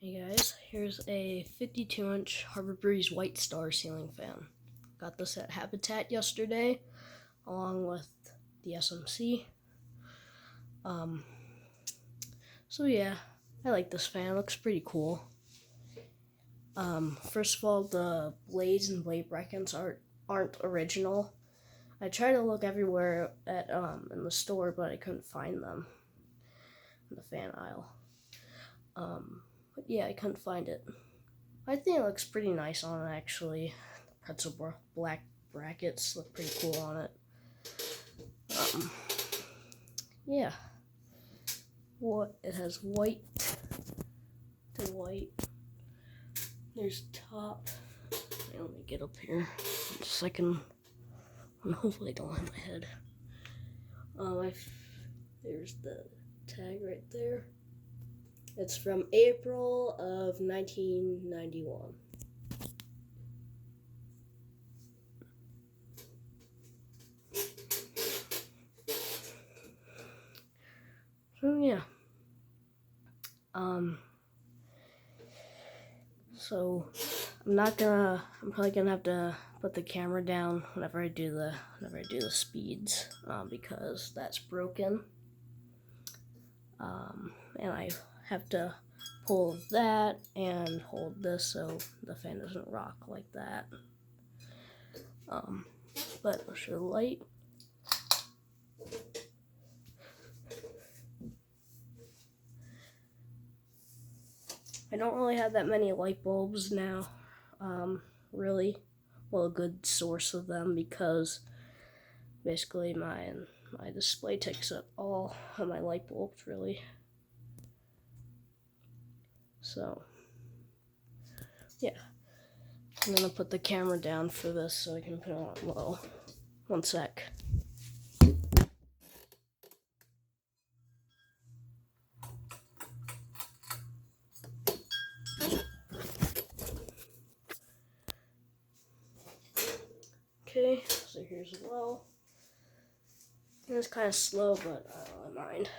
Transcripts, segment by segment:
Hey guys, here's a 52-inch Harbor Breeze Whitestar ceiling fan. Got this at Habitat yesterday, along with the SMC. So yeah, I like this fan. It looks pretty cool. First of all, the blades and blade brackets aren't original. I tried to look everywhere at in the store, but I couldn't find them in the fan aisle. But yeah, I couldn't find it. I think it looks pretty nice on it, actually. The pretzel black brackets look pretty cool on it. Yeah. It has white to white. There's top. Let me get up here in a second. And hopefully I don't hit my head. There's the tag right there. It's from April of 1991. So yeah. So I'm probably gonna have to put the camera down whenever I do the speeds, because that's broken. And I have to pull that and hold this so the fan doesn't rock like that. But I'll show the light. I don't really have that many light bulbs now, really. Well, a good source of them, because basically my display takes up all of my light bulbs, really. So, yeah. I'm gonna put the camera down for this so I can put it on low. One sec. Okay, so here's the well. It's kind of slow, but I don't really mind.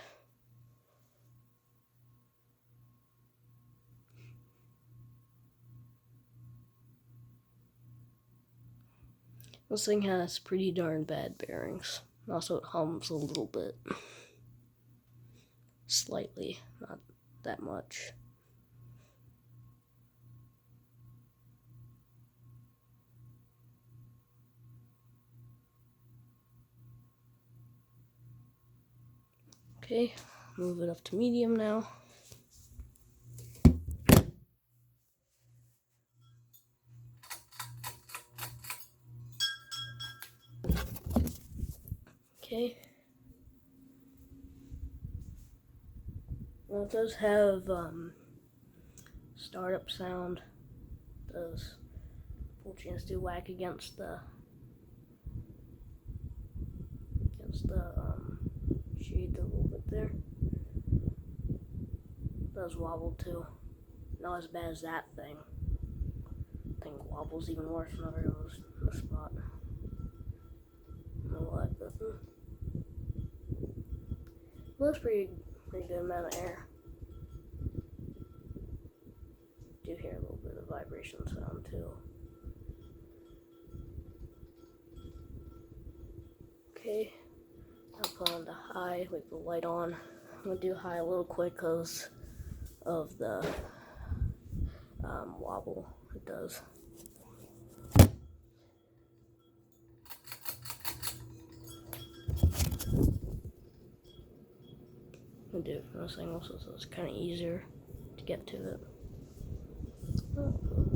This thing has pretty darn bad bearings. Also, it hums a little bit. Slightly, not that much. Okay, move it up to medium now. Okay. Well, it does have startup sound. It does pull chance to whack against the shade a little bit there. It does wobble too. Not as bad as that thing. I think wobbles even worse whenever it goes in the spot. I don't know why, but looks pretty good amount of air. Do hear a little bit of vibration sound too. Okay, I'll put on the high, leave the light on. I'm gonna do high a little quick because of the wobble it does. I'm gonna do it from this angle so it's kind of easier to get to it. Oh, cool.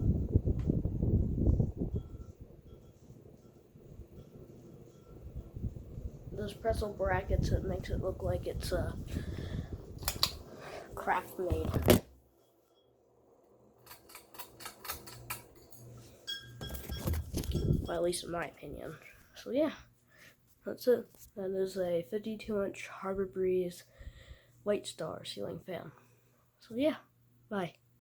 Those pretzel brackets, it makes it look like it's craft made. Well, at least in my opinion. So yeah, that's it. That is a 52-inch Harbor Breeze Whitestar ceiling fan. So yeah, bye.